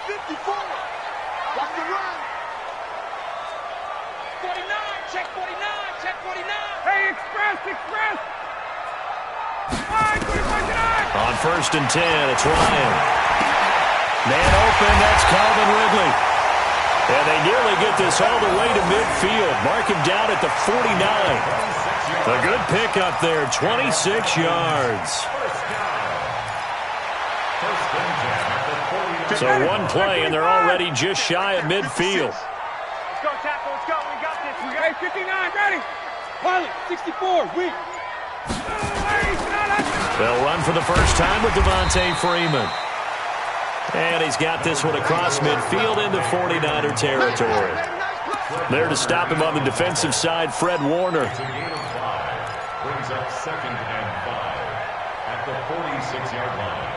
54. Watch the run. 49, check 49, check 49. Hey, express. On 1st and 10, it's Ryan. Man open, that's Calvin Ridley. And they nearly get this all the way to midfield. Mark him down at the 49. A good pickup there, 26 yards. So one play, and they're already just shy of midfield. Let's go, tackle. Let's go. We got this. We got 59. Ready. Pilot, 64. Weak. They'll run for the first time with Devontae Freeman. And he's got this one across midfield into 49er territory. There to stop him on the defensive side, Fred Warner. Brings up 2nd and 5 at the 46-yard line.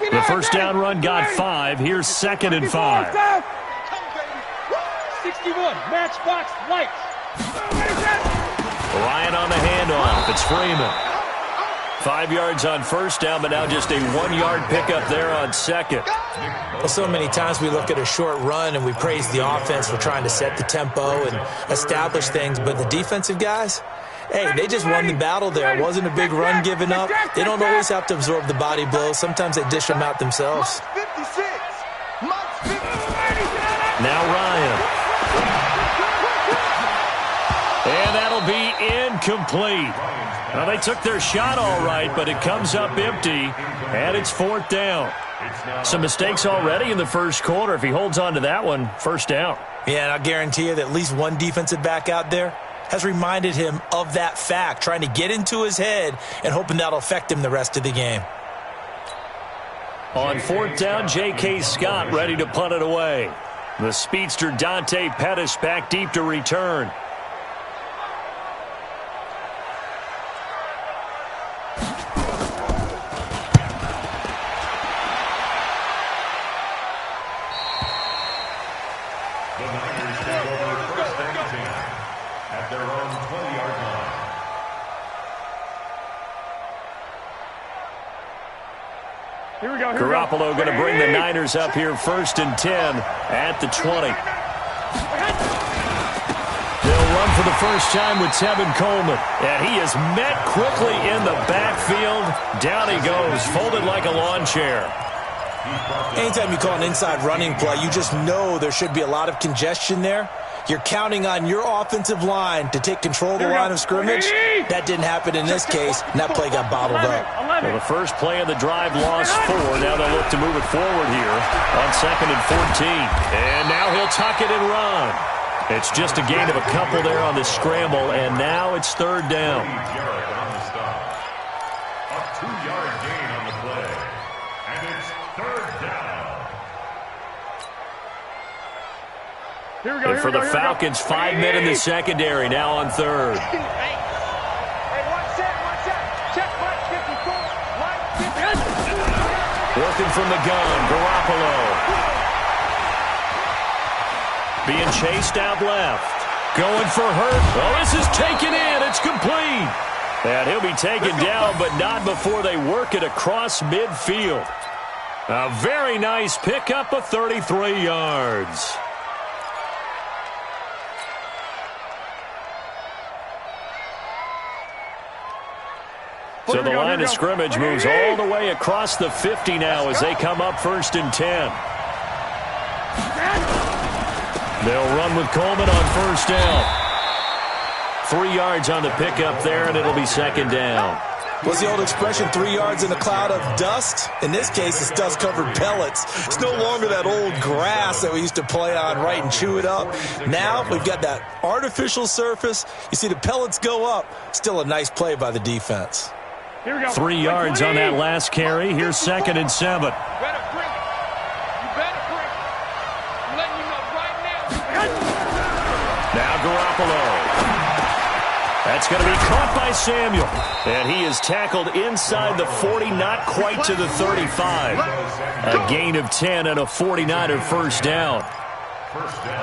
The first down run got 5. Here's 2nd and 5. 61, matchbox lights. Ryan on the handoff. It's Freeman. 5 yards on first down, but now just a 1-yard pickup there on second. Well, so many times we look at a short run and we praise the offense for trying to set the tempo and establish things, but the defensive guys, hey, they just won the battle there. It wasn't a big run given up. They don't always have to absorb the body blows. Sometimes they dish them out themselves. Now Ryan. And that'll be incomplete. Well, they took their shot all right, but it comes up empty, and it's 4th down. Some mistakes already in the first quarter. If he holds on to that one, first down. Yeah, and I'll guarantee you that at least one defensive back out there has reminded him of that fact, trying to get into his head and hoping that'll affect him the rest of the game. On 4th down, J.K. Scott ready to punt it away. The speedster Dante Pettis back deep to return. Garoppolo going to bring the Niners up here 1st and 10 at the 20. They'll run for the first time with Tevin Coleman. And he is met quickly in the backfield. Down he goes, folded like a lawn chair. Anytime you call an inside running play, you just know there should be a lot of congestion there. You're counting on your offensive line to take control of the line of scrimmage. That didn't happen in this case, and that play got bottled up. Well, the first play of the drive lost 4. Now they'll look to move it forward here on 2nd and 14. And now he'll tuck it and run. It's just a gain of a couple there on the scramble, and now it's 3rd down. A 2-yard gain on the play. And it's 3rd down. And for the Falcons, 5 men in the secondary, now on 3rd. Working from the gun, Garoppolo. Being chased out left. Going for Hurt. Oh, this is taken in. It's complete. And he'll be taken down, but not before they work it across midfield. A very nice pickup of 33 yards. So the line of scrimmage moves all the way across the 50 now as they come up 1st and 10. They'll run with Coleman on 1st down. 3 yards on the pickup there, and it'll be 2nd down. What's the old expression, 3 yards in a cloud of dust? In this case, it's dust-covered pellets. It's no longer that old grass that we used to play on, right, and chew it up. Now we've got that artificial surface. You see the pellets go up. Still a nice play by the defense. 3 yards on that last carry. Here's 2nd and 7. You better bring it. You better bring it. I'm letting you know right now. Now Garoppolo. That's going to be caught by Samuel. And he is tackled inside the 40, not quite to the 35. A gain of 10 and a 49er first down.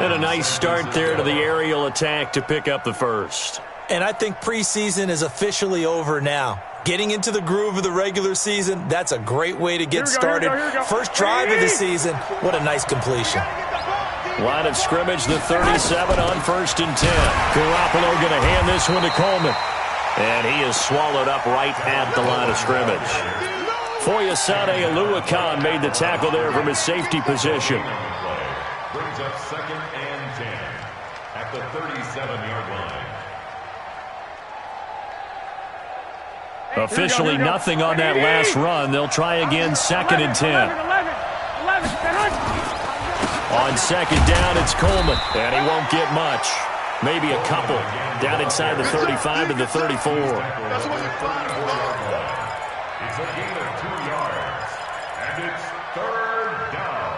And a nice start there to the aerial attack to pick up the first. And I think preseason is officially over now. Getting into the groove of the regular season, that's a great way to get started. First drive of the season, what a nice completion. Line of scrimmage, the 37 on 1st and 10. Garoppolo going to hand this one to Coleman. And he is swallowed up right at the line of scrimmage. Foyesade Oluwakan made the tackle there from his safety position. Brings up 2nd and 10 at the 37-yard line. Officially nothing on that last run. They'll try again 2nd and 10. On 2nd down, it's Coleman, and he won't get much. Maybe a couple down inside the 35 and the 34. It's a gain of 2 yards, and it's 3rd down.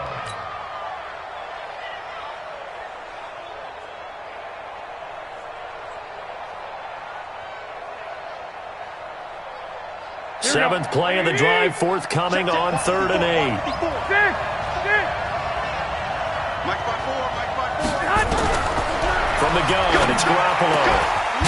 Seventh play of the drive, forthcoming on 3rd and 8. From the gun, it's Garoppolo.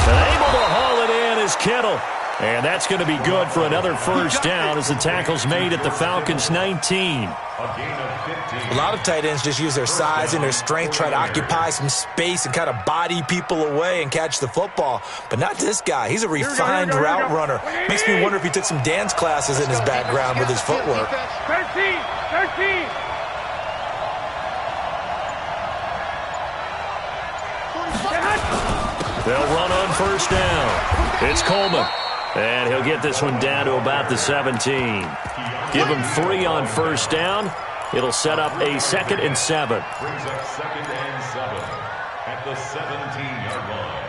And able to haul it in is Kittle. And that's going to be good for another first down as the tackle's made at the Falcons' 19. A lot of tight ends just use their size and their strength, try to occupy some space and kind of body people away and catch the football. But not this guy. He's a refined route runner. Makes me wonder if he took some dance classes in his background with his footwork. 13. They'll run on first down. It's Coleman. And he'll get this one down to about the 17. Give him 3 on first down. It'll set up a 2nd and 7. Brings up 2nd and 7 at the 17-yard line.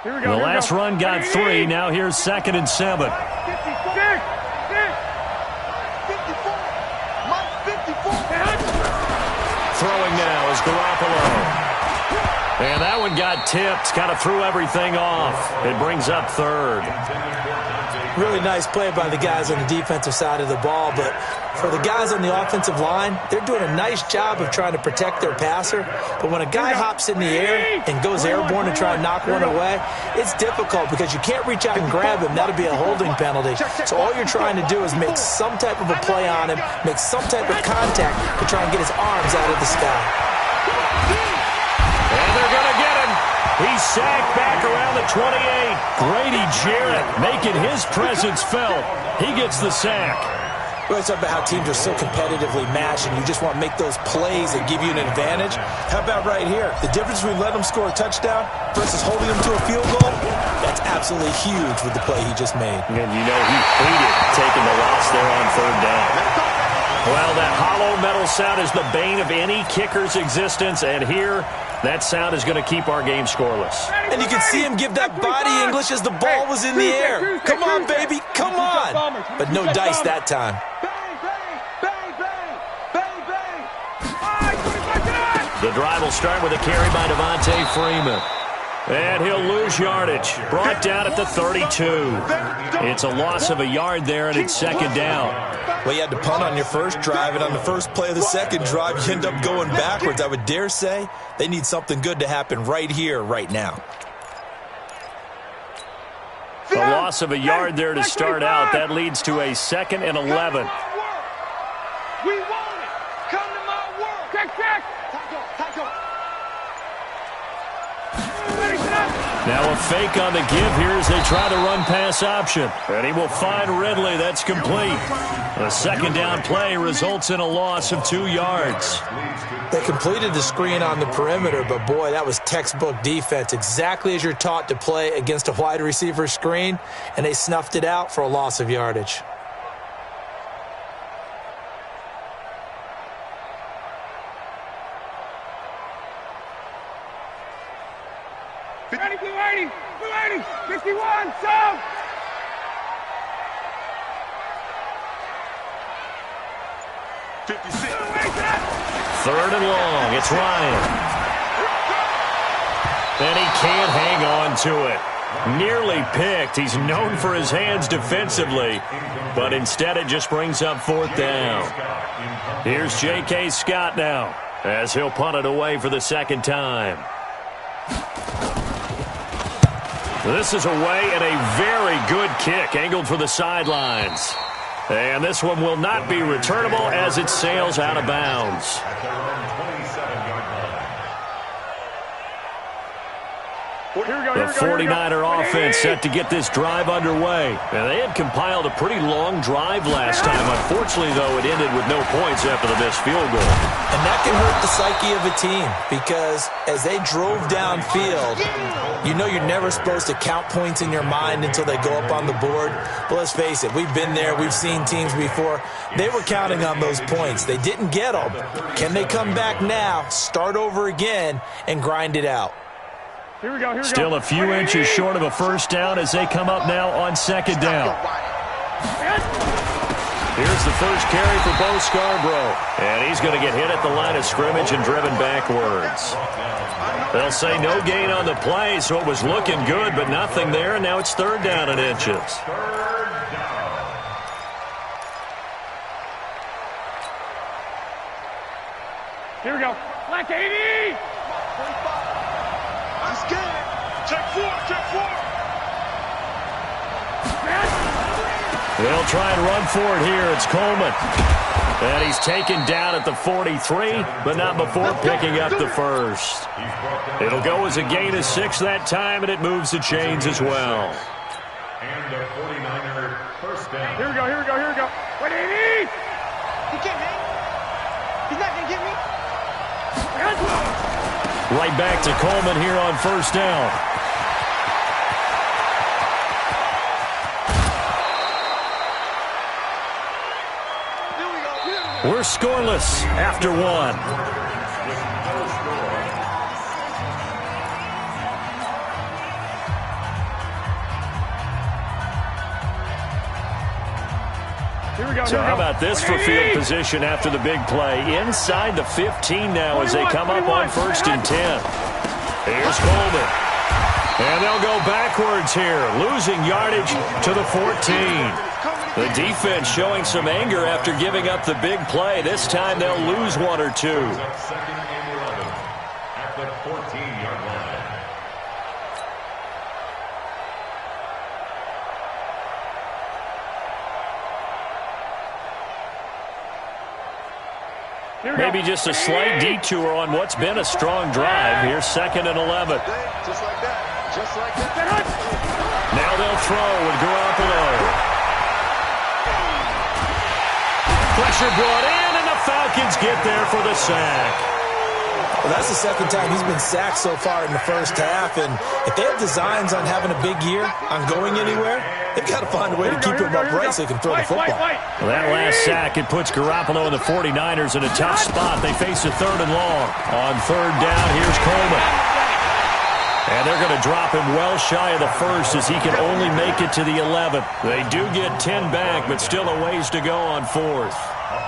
The last run got 3. Now here's 2nd and 7. Throwing now is Garoppolo. And that one got tipped. Kind of threw everything off. It brings up 3rd. Really nice play by the guys on the defensive side of the ball, but for the guys on the offensive line, they're doing a nice job of trying to protect their passer. But when a guy hops in the air and goes airborne and try and knock one away, it's difficult because you can't reach out and grab him. That'll be a holding penalty. So all you're trying to do is make some type of a play on him, make some type of contact to try and get his arms out of the sky. And they're going to get him. He's sacked back around the 28. Grady Jarrett making his presence felt. He gets the sack. We always talk about how teams are so competitively matched and you just want to make those plays that give you an advantage. How about right here? The difference between letting them score a touchdown versus holding them to a field goal, that's absolutely huge with the play he just made. And you know he hated taking the loss there on 3rd down. Well, that hollow metal sound is the bane of any kicker's existence, and here that sound is going to keep our game scoreless. And you can see him give that body English as the ball was in the air. Come on, baby, come on. But no dice that time. The drive will start with a carry by Devontae Freeman. And he'll lose yardage. Brought down at the 32. It's a loss of a yard there, and it's 2nd down. Well, you had to punt on your first drive, and on the first play of the second drive, you end up going backwards. I would dare say they need something good to happen right here, right now. A loss of a yard there to start out. That leads to a 2nd and 11. We want it. Come to my work. Check. Now a fake on the give here as they try the run-pass option. And he will find Ridley. That's complete. A 2nd down play results in a loss of 2 yards. They completed the screen on the perimeter, but boy, that was textbook defense. Exactly as you're taught to play against a wide receiver screen, and they snuffed it out for a loss of yardage. Ready, blue 80, blue 80, 51, so. Third and long. It's Ryan. And he can't hang on to it. Nearly picked. He's known for his hands defensively, but instead it just brings up fourth down. Here's J.K. Scott now, as he'll punt it away for the second time. This is away and a very good kick, angled for the sidelines. And this one will not be returnable as it sails out of bounds. The 49er offense set to get this drive underway. And they had compiled a pretty long drive last time. Unfortunately, though, it ended with no points after the missed field goal. And that can hurt the psyche of a team because as they drove downfield, you know you're never supposed to count points in your mind until they go up on the board. But let's face it, we've been there. We've seen teams before. They were counting on those points. They didn't get them. Can they come back now, start over again, and grind it out? Here we go. Still a few inches short of a first down as they come up now on second down. Here's the first carry for Bo Scarborough. And he's going to get hit at the line of scrimmage and driven backwards. They'll say no gain on the play, so it was looking good, but nothing there, and now it's third down and inches. Here we go. Black 80! He's scared. Check four. They'll try and run for it here. It's Coleman. And he's taken down at the 43, but not before picking up the first. It'll go as a gain of 6 that time, and it moves the chains as well. And the 49er first down. Here we go. 180! He can't hang. He's not going to get me. Right back to Coleman here on first down. We're scoreless after one. So how about this for field position after the big play? Inside the 15 now as they come up on first and 10. Here's Coleman. And they'll go backwards here, losing yardage to the 14. The defense showing some anger after giving up the big play. This time they'll lose 1 or 2. Second and 11 at the 14-yard line. Maybe just a slight detour on what's been a strong drive. Here's second and 11. Just like that. Now they'll throw with Garoppolo. Pressure brought in, and the Falcons get there for the sack. Well, that's the second time he's been sacked so far in the first half, and if they have designs on having a big year, on going anywhere, they've got to find a way to keep him upright so they can throw the football. Well, that last sack, it puts Garoppolo and the 49ers in a tough spot. They face a third and long. On third down, here's Coleman. And they're going to drop him well shy of the first as he can only make it to the 11th. They do get 10 back, but still a ways to go on fourth.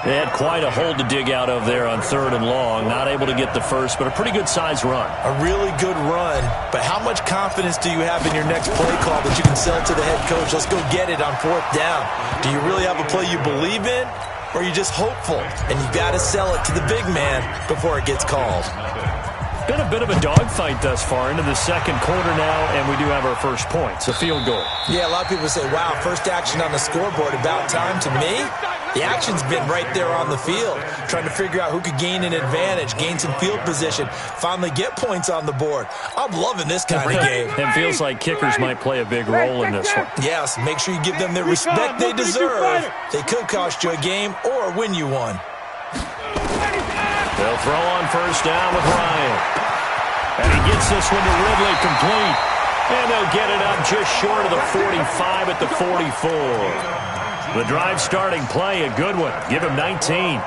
They had quite a hole to dig out of there on third and long. Not able to get the first, but a pretty good-sized run. A really good run, but how much confidence do you have in your next play call that you can sell to the head coach? Let's go get it on fourth down. Do you really have a play you believe in, or are you just hopeful? And you got to sell it to the big man before it gets called. Been a bit of a dogfight thus far into the second quarter now, and we do have our first points, a field goal. Yeah, a lot of people say, wow, first action on the scoreboard, about time. To me, the action's been right there on the field, trying to figure out who could gain an advantage, gain some field position, finally get points on the board. I'm loving this kind of game. It feels like kickers might play a big role in this one. Yes, make sure you give them the respect they deserve. They could cost you a game or win you one. They'll throw on first down with Ryan. And he gets this one to Ridley complete. And they'll get it up just short of the 45 at the 44. The drive starting play, a good one. Give him 19.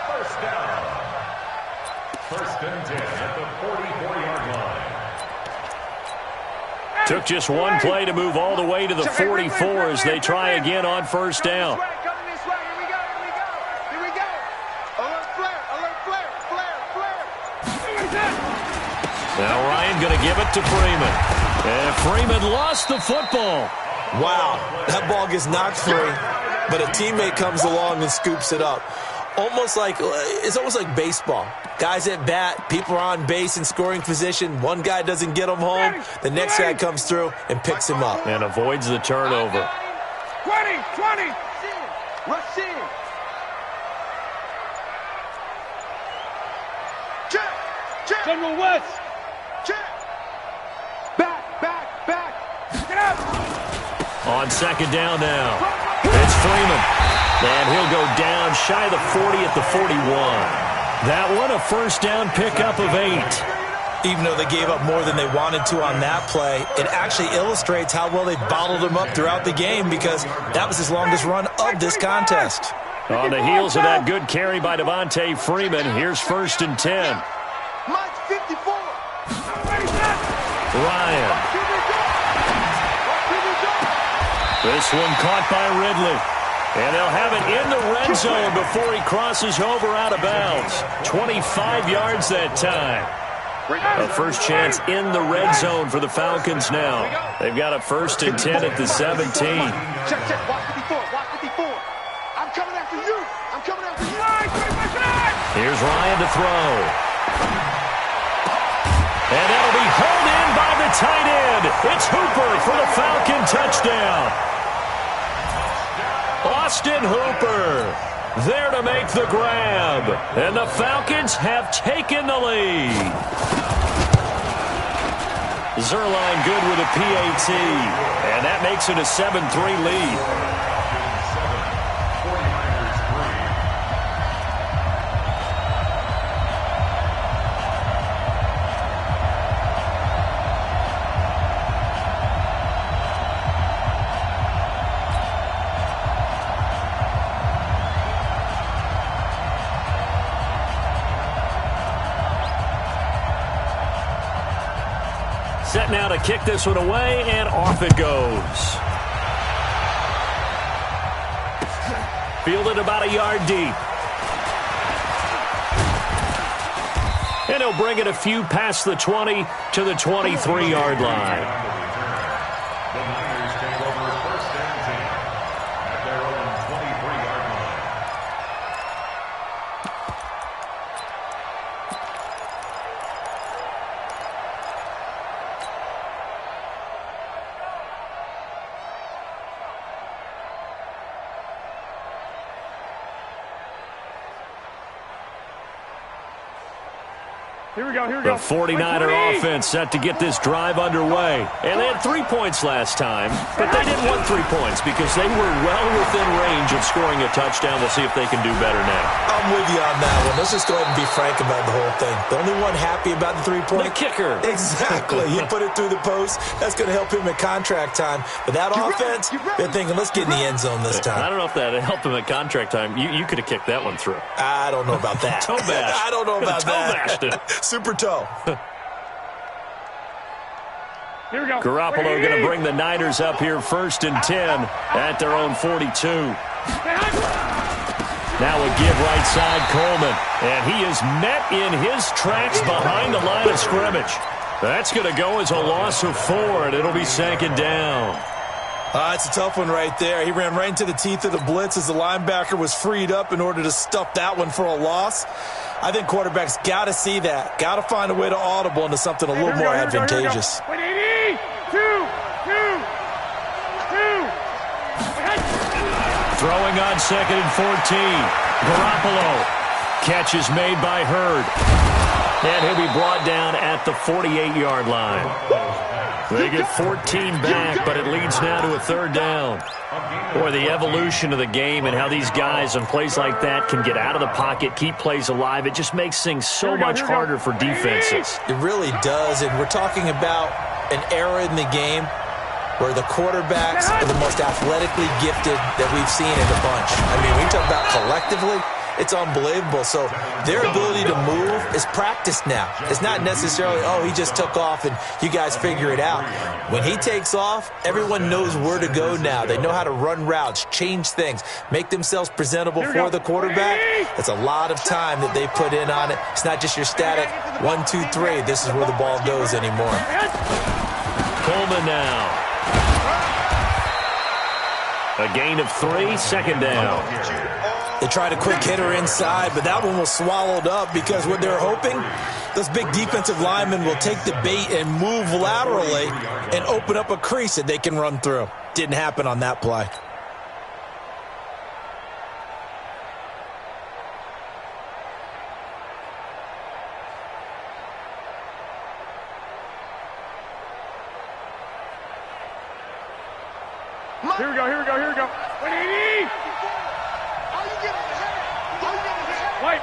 First down. First and 10 at the 44-yard line. Took just one play to move all the way to the 44 as they try again on first down. Coming this way. Here we go. Here we go. Alert flare. Now Ryan going to give it to Freeman. And Freeman lost the football. Wow, that ball gets knocked free, but a teammate comes along and scoops it up. It's almost like baseball. Guys at bat, people are on base in scoring position. One guy doesn't get him home. The next guy comes through and picks him up. And avoids the turnover. 20. Rush in. Check. General West. Check. Back. Get up. On second down now. It's Freeman. And he'll go down shy of the 40 at the 41. That one a first down pickup of 8. Even though they gave up more than they wanted to on that play, it actually illustrates how well they bottled him up throughout the game because that was his longest run of this contest. On the heels of that good carry by Devontae Freeman, here's first and 10. Mike 54. Ryan. This one caught by Ridley. And they'll have it in the red zone before he crosses over out of bounds. 25 yards that time. A first chance in the red zone for the Falcons now. They've got a first and 10 at the 17. Check. Watch 54. I'm coming after you. Here's Ryan to throw. And that'll be hauled in by the tight end. It's Hooper for the Falcon touchdown. Austin Hooper there to make the grab. And the Falcons have taken the lead. Zerline good with a PAT. And that makes it a 7-3 lead. Set now to kick this one away, and off it goes. Fielded about a yard deep. And he'll bring it a few past the 20 to the 23-yard line. The Niners take over first and 10 at their own 23-yard line. Here we go. The 49er offense set to get this drive underway. And they had 3 points last time, but they didn't want 3 points because they were well within range of scoring a touchdown. We'll see if they can do better now. I'm with you on that one. Let's just go ahead and be frank about the whole thing. The only one happy about the 3-point? The kicker. Exactly. You put it through the post. That's going to help him at contract time. But that offense, they're thinking, let's get in the end zone this time. I don't know if that helped him at contract time. You could have kicked that one through. I don't know about that. Toe bash. I don't know about Toe that. bashed it. Super toe. Here we go. Garoppolo going to bring the Niners up here first and 10 at their own 42. Now a give right side Coleman. And he is met in his tracks behind the line of scrimmage. That's going to go as a loss of 4, and it'll be second down. It's a tough one right there. He ran right into the teeth of the blitz as the linebacker was freed up in order to stuff that one for a loss. I think quarterbacks got to see that. Got to find a way to audible into something a little more advantageous. Throwing on second and 14. Garoppolo. Catch is made by Hurd. And he'll be brought down at the 48-yard line. They get 14 back, but it leads now to a third down. Boy, the evolution of the game and how these guys on plays like that can get out of the pocket, keep plays alive, it just makes things so much harder for defenses. It really does, and we're talking about an era in the game where the quarterbacks are the most athletically gifted that we've seen in a bunch. I mean, we talk about collectively, It's unbelievable. So their ability to move is practiced now. It's not necessarily, oh, he just took off and you guys figure it out. When he takes off, everyone knows where to go now. They know how to run routes, change things, make themselves presentable for the quarterback. It's a lot of time that they put in on it. It's not just your static 1, 2, 3. This is where the ball goes anymore. Coleman now. A gain of 3, second down. They tried a quick hitter inside, but that one was swallowed up because what they're hoping, those big defensive linemen will take the bait and move laterally and open up a crease that they can run through. Didn't happen on that play. Here we go. 180!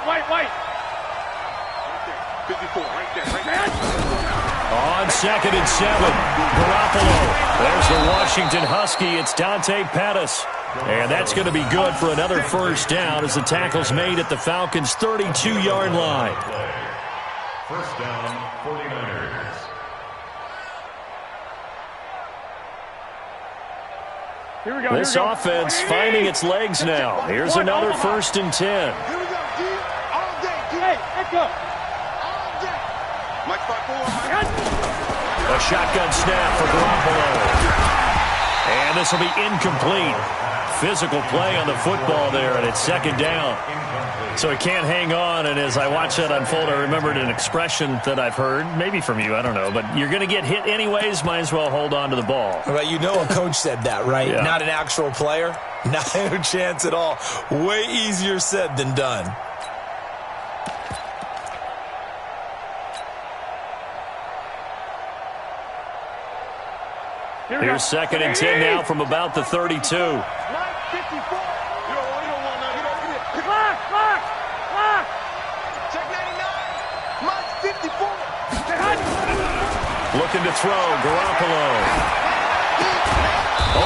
White. 54, right there. On 2nd and 7, Garoppolo. There's the Washington Husky. It's Dante Pettis. And that's going to be good for another first down as the tackle's made at the Falcons' 32-yard line. First down, 49ers. This offense finding its legs now. Here's another 1st and 10. Here we go, D. All day, D. Hey, echo. All day. Mike 5-4. A shotgun snap for Garoppolo. And this will be incomplete. Physical play on the football there, and it's 2nd down. So he can't hang on, and as I watch that unfold, I remembered an expression that I've heard, maybe from you, I don't know, but you're going to get hit anyways, might as well hold on to the ball. Well, you know a coach said that, right? Yeah. Not an actual player. Not a chance at all. Way easier said than done. Here's 2nd and 10 now from about the 32. Mike 54. You don't want none. You don't get it. Lock. Check 99. Mike 54. Looking to throw, Garoppolo.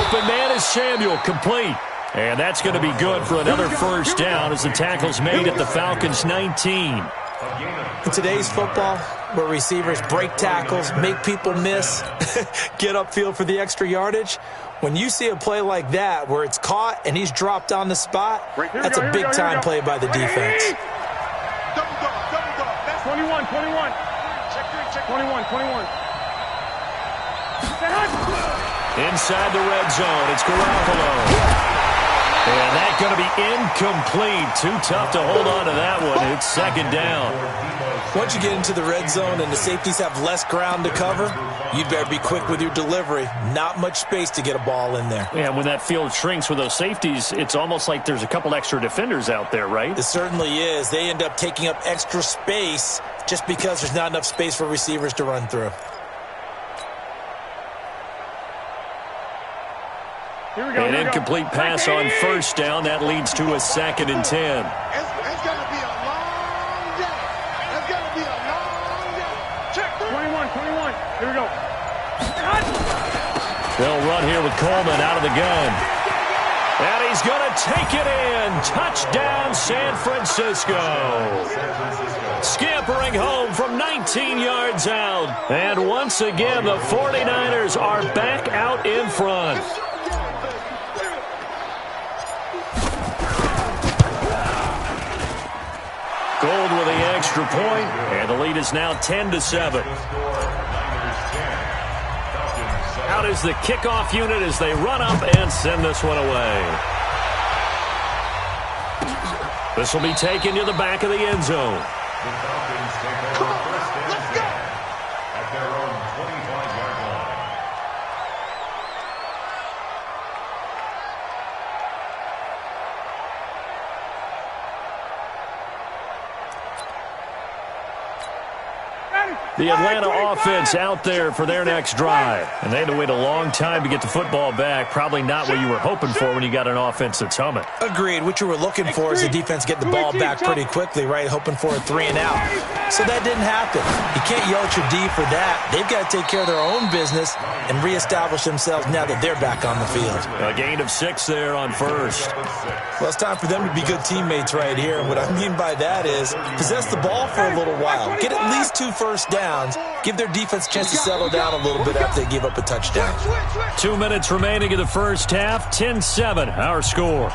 Open man is Samuel, complete. And that's going to be good for another first down as the tackle's made at the Falcons' 19. In today's football, where receivers break tackles, make people miss, get upfield for the extra yardage, when you see a play like that where it's caught and he's dropped on the spot, that's a big-time play by the defense. Double dog. That's 21. check 21. Inside the red zone, it's Garoppolo. And that's going to be incomplete. Too tough to hold on to that one. It's 2nd down. Once you get into the red zone and the safeties have less ground to cover, you better be quick with your delivery. Not much space to get a ball in there. Yeah, when that field shrinks with those safeties, it's almost like there's a couple extra defenders out there, right? It certainly is. They end up taking up extra space just because there's not enough space for receivers to run through. An incomplete pass on first down. That leads to a 2nd and 10. It's going to be a long day. It's going to be a long day. Check 21. Here we go. They'll run here with Coleman out of the gun. And he's going to take it in. Touchdown, San Francisco. Scampering home from 19 yards out. And once again, the 49ers are back out in front. Gold with the extra point, and the lead is now 10-7. Out is the kickoff unit as they run up and send this one away. This will be taken to the back of the end zone. Come on, let's go. At their own 25-yard line. The Atlanta offense out there for their next drive. And they had to wait a long time to get the football back. Probably not what you were hoping for when you got an offense that's humming. Agreed. What you were looking for is the defense get the ball back pretty quickly, right? Hoping for a 3 and out. So that didn't happen. You can't yell at your D for that. They've got to take care of their own business and reestablish themselves now that they're back on the field. A gain of 6 there on first. Well, it's time for them to be good teammates right here. And what I mean by that is possess the ball for a little while. Get at least 2 first downs. Give their defense a chance to settle down a little bit after they give up a touchdown. 2 minutes remaining in the first half. 10-7, our score.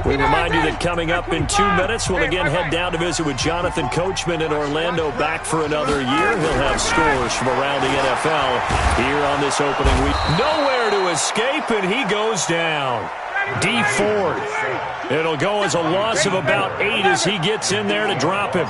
We remind you that coming up in 2 minutes, we'll again head down to visit with Jonathan Coachman in Orlando, back for another year. He'll have scores from around the NFL here on this opening week. Nowhere to escape, and he goes down. D Ford. It'll go as a loss of about 8 as he gets in there to drop him.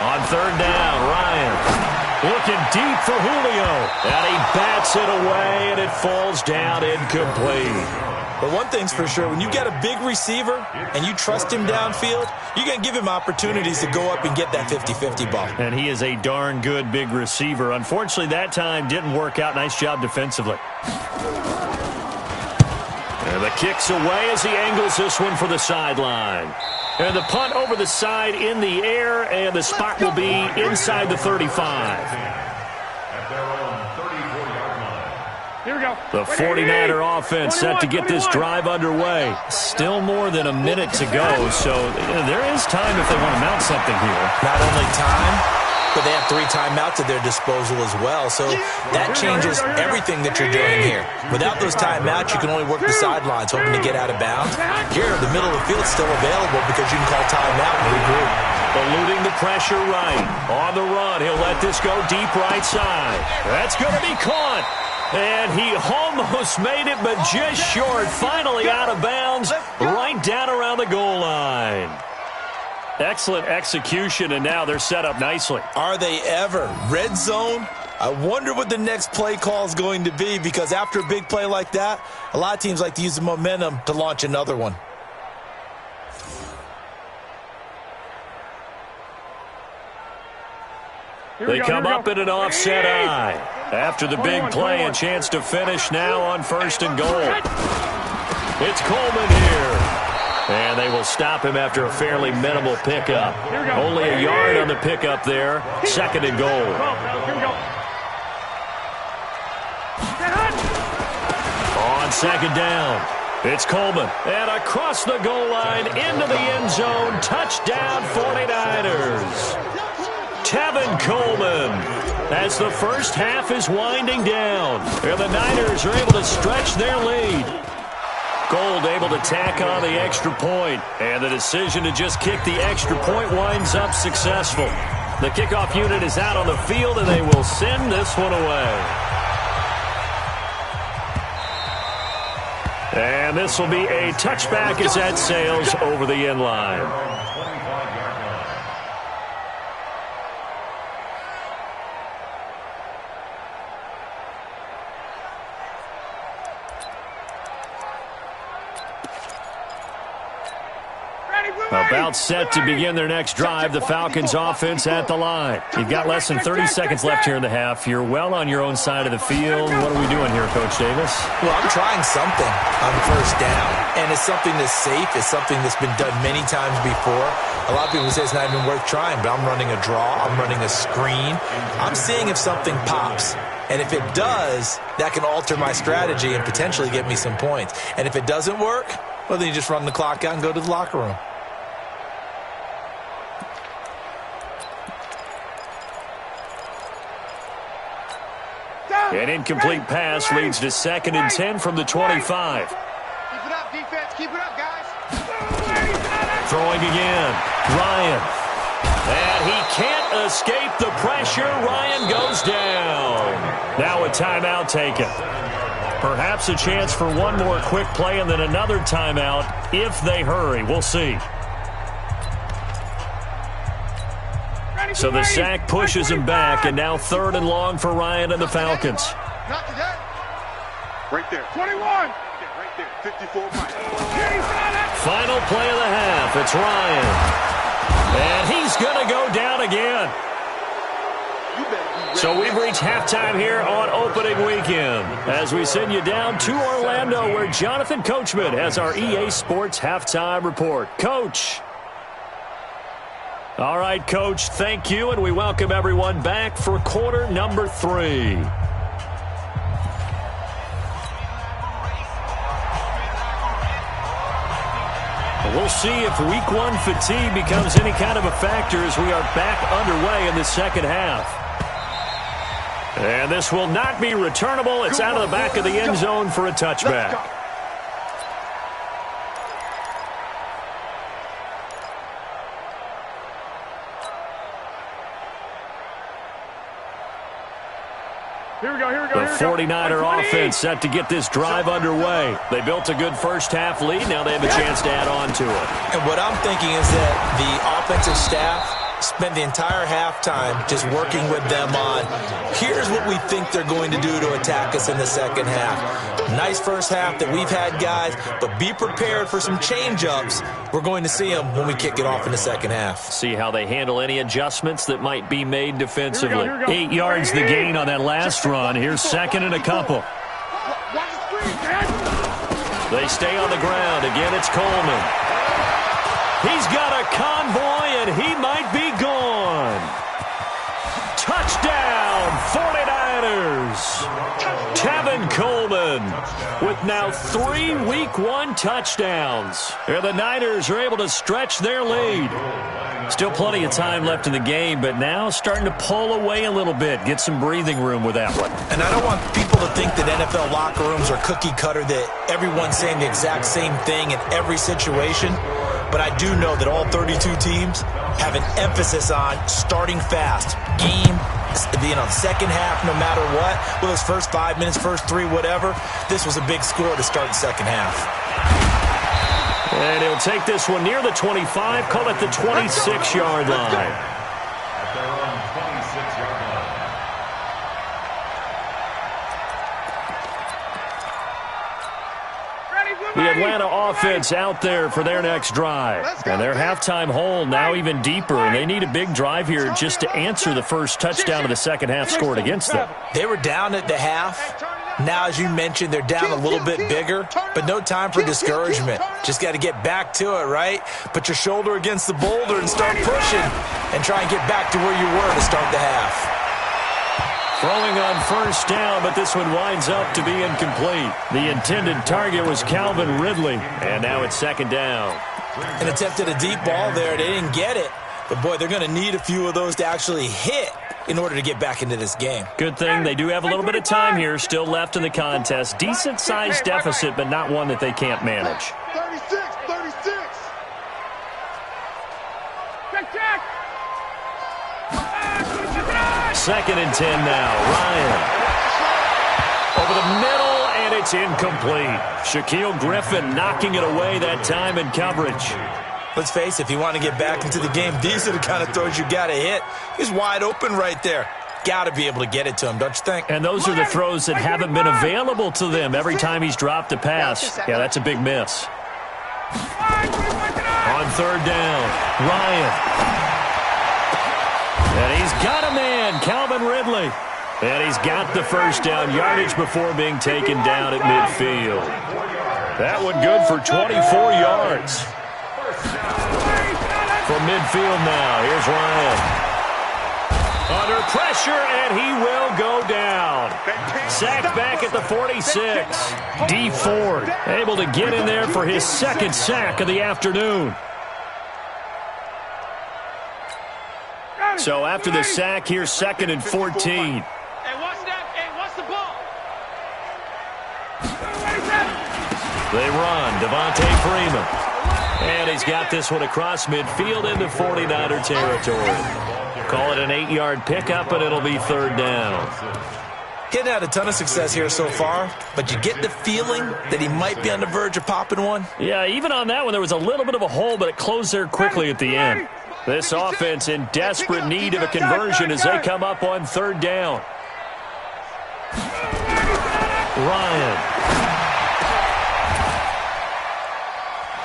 On third down, Ryan looking deep for Julio. And he bats it away, and it falls down incomplete. But one thing's for sure, when you get a big receiver and you trust him downfield, you're going to give him opportunities to go up and get that 50-50 ball. And he is a darn good big receiver. Unfortunately, that time didn't work out. Nice job defensively. And the kick's away as he angles this one for the sideline. And the punt over the side in the air, and the spot will be inside the 35. Here we go. The 49er offense set to get this drive underway. Still more than a minute to go, so there is time if they want to mount something here. Not only time, but they have 3 timeouts at their disposal as well, so that changes everything that you're doing here. Without those timeouts, you can only work the sidelines, hoping to get out of bounds. Here, the middle of the field's still available because you can call timeout and regroup. Eluding the pressure right. On the run, he'll let this go deep right side. That's going to be caught. And he almost made it, but just short. Finally out of bounds, right down around the goal line. Excellent execution, and now they're set up nicely. Are they ever? Red zone? I wonder what the next play call is going to be, because after a big play like that, a lot of teams like to use the momentum to launch another one. They come up in an offset eye. After the big play, a chance to finish now on first and goal. It's Coleman here. And they will stop him after a fairly minimal pickup. Only a yard on the pickup there. Second and goal. On second down, it's Coleman. And across the goal line into the end zone. Touchdown 49ers. Tevin Coleman, as the first half is winding down. And the Niners are able to stretch their lead. Gold able to tack on the extra point, and the decision to just kick the extra point winds up successful. The kickoff unit is out on the field, and they will send this one away. And this will be a touchback as that sails over the end line. About set to begin their next drive, the Falcons offense at the line. You've got less than 30 seconds left here in the half. You're well on your own side of the field. What are we doing here, Coach Davis? Well, I'm trying something on first down, and it's something that's safe. It's something that's been done many times before. A lot of people say it's not even worth trying, but I'm running a draw. I'm running a screen. I'm seeing if something pops. And if it does, that can alter my strategy and potentially get me some points. And if it doesn't work, well, then you just run the clock out and go to the locker room. An incomplete pass leads to 2nd and 10 from the 25. Keep it up, defense. Keep it up, guys. Throwing again. Ryan. And he can't escape the pressure. Ryan goes down. Now a timeout taken. Perhaps a chance for one more quick play and then another timeout if they hurry. We'll see. So the sack pushes him back, and now 3rd and long for Ryan and the Falcons. Right there. 21. Right there. 54 miles. Final play of the half. It's Ryan. And he's going to go down again. So we've reached halftime here on opening weekend as we send you down to Orlando where Jonathan Coachman has our EA Sports halftime report. Coach. All right, Coach, thank you, and we welcome everyone back for quarter number 3. We'll see if week 1 fatigue becomes any kind of a factor as we are back underway in the second half. And this will not be returnable. It's out of the back of the end zone for a touchback. Here we go. The 49er offense set to get this drive underway. They built a good first half lead. Now they have a chance to add on to it. And what I'm thinking is that the offensive staff spent the entire halftime just working with them on, here's what we think they're going to do to attack us in the second half. Nice first half that we've had, guys, but be prepared for some change-ups. We're going to see them when we kick it off in the second half. See how they handle any adjustments that might be made defensively. 8 yards the gain on that last run. Here's 2nd and a couple. They stay on the ground. Again, it's Coleman. He's got a convoy, and he might be gone. Touchdown, 49ers. Tevin Coleman with now 3 week 1 touchdowns. And the Niners are able to stretch their lead. Still plenty of time left in the game, but now starting to pull away a little bit. Get some breathing room with that one. And I don't want people to think that NFL locker rooms are cookie cutter, that everyone's saying the exact same thing in every situation. But I do know that all 32 teams have an emphasis on starting fast. Game, second half, no matter what. Well, those first 5 minutes, first 3, whatever. This was a big score to start the second half. And he'll take this one near the 25, call it the 26-yard line. At their own 26-yard line. The Atlanta offense out there for their next drive. And their halftime hole now even deeper, and they need a big drive here just to answer the first touchdown of the second half scored against them. They were down at the half. Now, as you mentioned, they're down a little bit bigger, but no time for discouragement. Just got to get back to it, right? Put your shoulder against the boulder and start pushing and try and get back to where you were to start the half. Throwing on first down, but this one winds up to be incomplete. The intended target was Calvin Ridley, and now it's 2nd down. And attempted a deep ball there. They didn't get it. But, boy, they're going to need a few of those to actually hit in order to get back into this game. Good thing they do have a little bit of time here still left in the contest. Decent-sized deficit, but not one that they can't manage. 36. 2nd and 10 now. Ryan. Over the middle, and it's incomplete. Shaquille Griffin knocking it away that time in coverage. Let's face it, if you want to get back into the game, these are the kind of throws you got to hit. He's wide open right there. Got to be able to get it to him, don't you think? And those are the throws that haven't been available to them every time he's dropped a pass. Yeah, that's a big miss. On 3rd down, Ryan. And he's got a man, Calvin Ridley. And he's got the first down yardage before being taken down at midfield. That one good for 24 yards. From midfield now, here's Ryan. Under pressure, and he will go down. Sacked back at the 46. D. Ford able to get in there for his 2nd sack of the afternoon. So after the sack, here's 2nd and 14. Hey, watch that. Hey, watch the ball. They run. Devontae Freeman. And he's got this one across midfield into 49er territory. Call it an 8-yard pickup, and it'll be third down. Getting had a ton of success here so far, but you get the feeling that he might be on the verge of popping one. Yeah, even on that one, there was a little bit of a hole, but it closed there quickly at the end. This offense in desperate need of a conversion as they come up on third down. Ryan.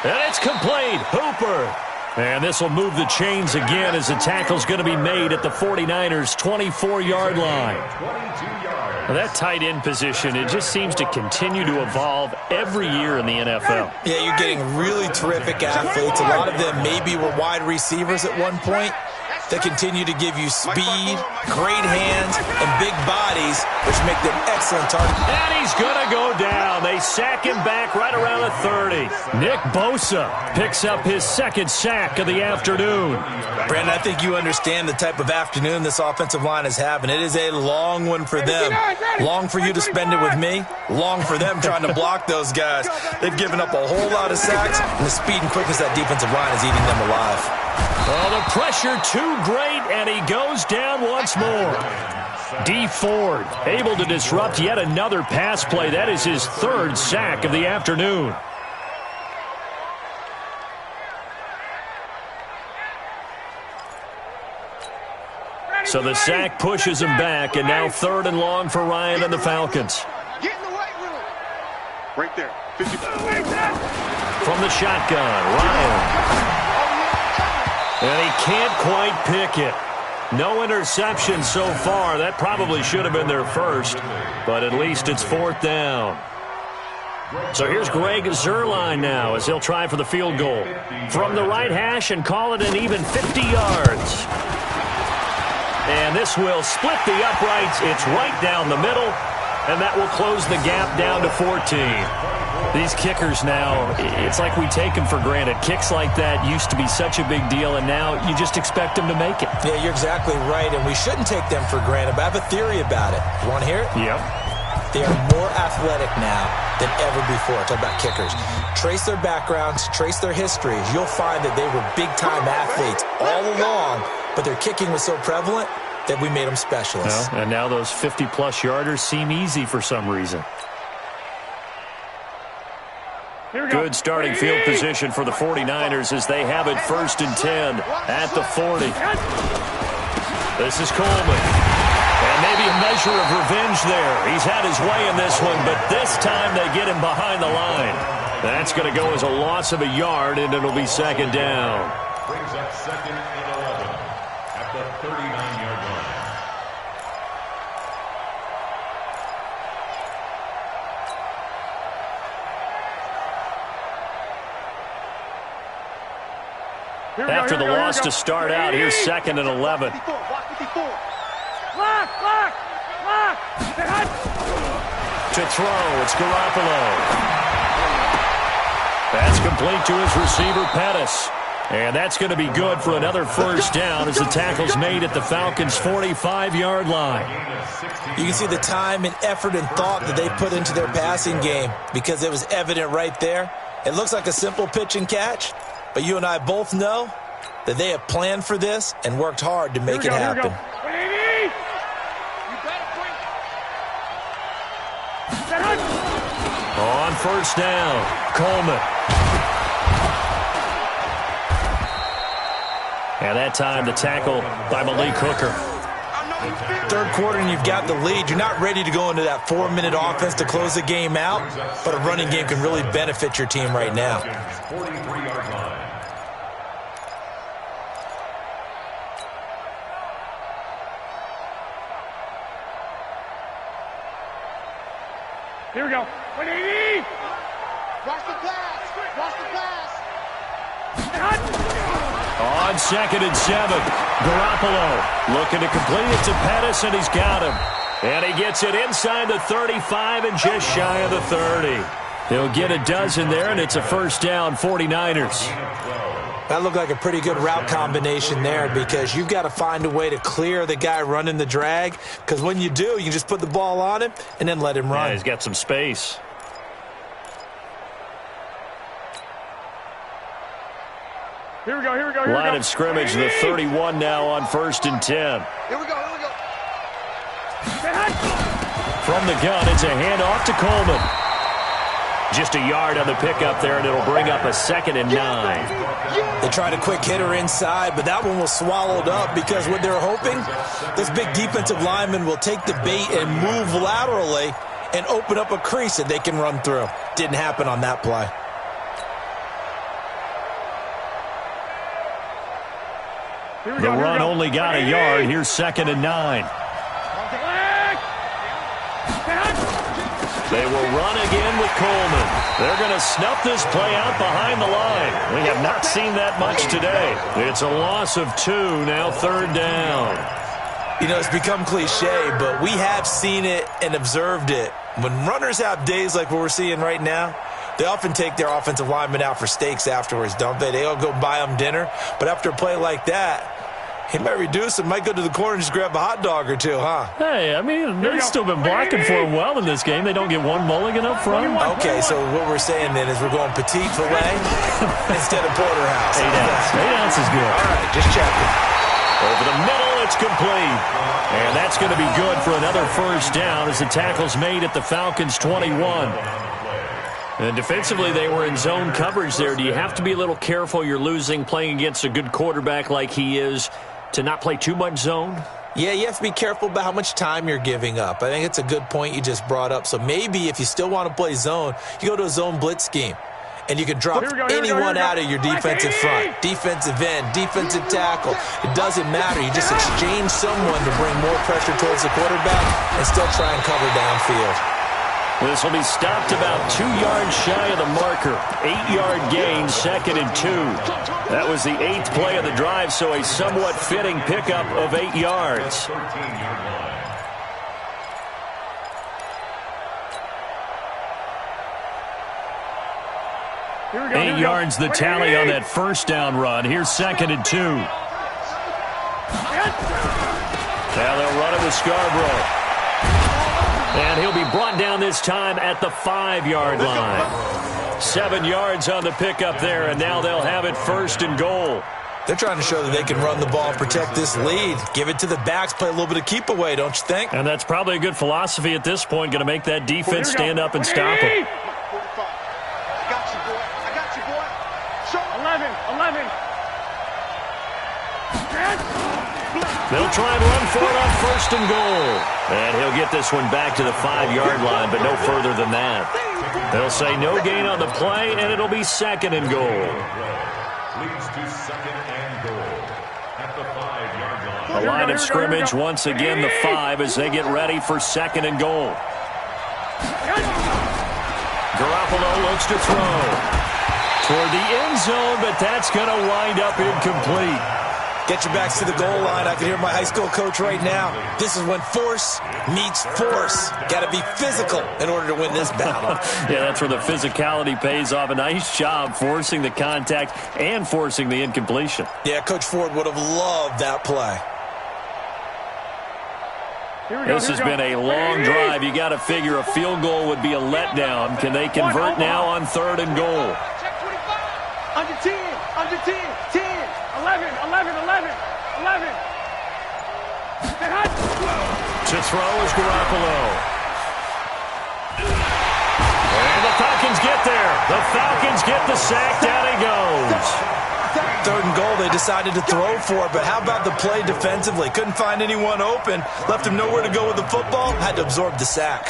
And it's complete. Hooper. And this will move the chains again as the tackle's going to be made at the 49ers' 24-yard line. Well, that tight end position, it just seems to continue to evolve every year in the NFL. Yeah, you're getting really terrific athletes. A lot of them maybe were wide receivers at one point. They continue to give you speed, great hands, and big bodies, which make them excellent targets. And he's going to go down. They sack him back right around the 30. Nick Bosa picks up his second sack of the afternoon. Brandon, I think you understand the type of afternoon this offensive line is having. It is a long one for them. Long for you to spend it with me. Long for them trying to block those guys. They've given up a whole lot of sacks, and the speed and quickness of that defensive line is eating them alive. Oh, the pressure too great, and he goes down once more. D. Ford able to disrupt yet another pass play. That is his third sack of the afternoon. So the sack pushes him back, and now third and long for Ryan and the Falcons. Get in the weight room. Right there. 50. From the shotgun, Ryan. And he can't quite pick it. No interception so far. That probably should have been their first, but at least it's fourth down. So here's Greg Zuerlein now as he'll try for the field goal. From the right hash and call it an even 50 yards. And this will split the uprights. It's right down the middle, and that will close the gap down to 14. These kickers now, it's like we take them for granted. Kicks like that used to be such a big deal, and now you just expect them to make it. Yeah, you're exactly right, and we shouldn't take them for granted, but I have a theory about it. You want to hear it? Yep. They are more athletic now than ever before. Talk about kickers. Trace their backgrounds, trace their histories. You'll find that they were big-time athletes all along, but their kicking was so prevalent that we made them specialists. Well, and now those 50-plus yarders seem easy for some reason. Good starting field position for the 49ers as they have it first and 10 at the 40. This is Coleman. And maybe a measure of revenge there. He's had his way in this one, but this time they get him behind the line. That's going to go as a loss of a yard, and it'll be second down. Brings up second and 11 at the 39-yard line. After the loss to start out, here's second and 11. Block. To throw, it's Garoppolo. That's complete to his receiver, Pettis. And that's going to be good for another first down as the tackle's made at the Falcons' 45-yard line. You can see the time and effort and thought that they put into their passing game because it was evident right there. It looks like a simple pitch and catch, but you and I both know that they have planned for this and worked hard to make it happen. On first down, Coleman. And that time the tackle by Malik Hooker. Third quarter and you've got the lead. You're not ready to go into that 4-minute offense to close the game out, but a running game can really benefit your team right now. 43-yard line. Here we go. 180. Watch the pass. Watch the pass. On second and 7, Garoppolo looking to complete it to Pettis, and he's got him. And he gets it inside the 35 and just shy of the 30. He'll get a dozen there, and it's a first down, 49ers. That looked like a pretty good route combination there because you've got to find a way to clear the guy running the drag, because when you do, you can just put the ball on him and then let him run. Yeah, he's got some space. Here we go, here we go, here we go. Line of scrimmage, the 31 now on 1st and 10. Here we go, here we go. From the gun, it's a handoff to Coleman. Just a yard on the pickup there, and it'll bring up a 2nd and 9. They tried a quick hitter inside, but that one was swallowed up because what they're hoping, this big defensive lineman will take the bait and move laterally and open up a crease that they can run through. Didn't happen on that play. The run only got a yard. Here's 2nd and 9. They will run again with Coleman. They're going to snuff this play out behind the line. We have not seen that much today. It's a loss of 2, now 3rd down. You know, it's become cliche, but we have seen it and observed it. When runners have days like what we're seeing right now, they often take their offensive linemen out for steaks afterwards, don't they? They all go buy them dinner. But after a play like that, he might reduce it, might go to the corner and just grab a hot dog or two, huh? Hey, I mean, they've still been blocking for him well in this game. They don't get one mulligan up front. Okay, so what we're saying then is we're going petite filet instead of porterhouse. 8 ounce. 8 ounce is good. All right, just checking. Over the middle, it's complete. And that's going to be good for another 1st down as the tackle's made at the Falcons' 21. And defensively, they were in zone coverage there. Do you have to be a little careful? You're losing, playing against a good quarterback like he is, to not play too much zone? Yeah, you have to be careful about how much time you're giving up. I think it's a good point you just brought up. So maybe if you still want to play zone, you go to a zone blitz scheme. And you can drop anyone out of your defensive front, defensive end, defensive tackle. It doesn't matter. You just exchange someone to bring more pressure towards the quarterback and still try and cover downfield. This will be stopped about 2 yards shy of the marker. 8-yard gain, 2nd and 2. That was the 8th play of the drive, so a somewhat fitting pickup of 8 yards. 8 yards the tally on that 1st down run. Here's 2nd and 2. Now they'll run it with Scarborough. And he'll be brought down this time at the 5-yard line. 7 yards on the pickup there, and now they'll have it 1st and goal. They're trying to show that they can run the ball and protect this lead. Give it to the backs, play a little bit of keep away, don't you think? And that's probably a good philosophy at this point, going to make that defense stand up and stop them. I got you, boy. I got you, boy. Show 11. They'll try and run for it on 1st and goal. And he'll get this one back to the 5-yard line, but no further than that. They'll say no gain on the play, and it'll be 2nd and goal. Leads to 2nd and goal at the 5-yard line. The line of scrimmage, once again, the 5 as they get ready for 2nd and goal. Garoppolo looks to throw toward the end zone, but that's going to wind up incomplete. Get your backs to the goal line. I can hear my high school coach right now. This is when force meets force. Got to be physical in order to win this battle. Yeah, that's where the physicality pays off. A nice job forcing the contact and forcing the incompletion. Yeah, Coach Ford would have loved that play. This has been a long drive. You got to figure a field goal would be a letdown. Can they convert now on 3rd and goal? Under 10, 10. 11. To throw is Garoppolo. And the Falcons get there. The Falcons get the sack. Down he goes. 3rd and goal, they decided to throw for it, but how about the play defensively? Couldn't find anyone open. Left him nowhere to go with the football. Had to absorb the sack.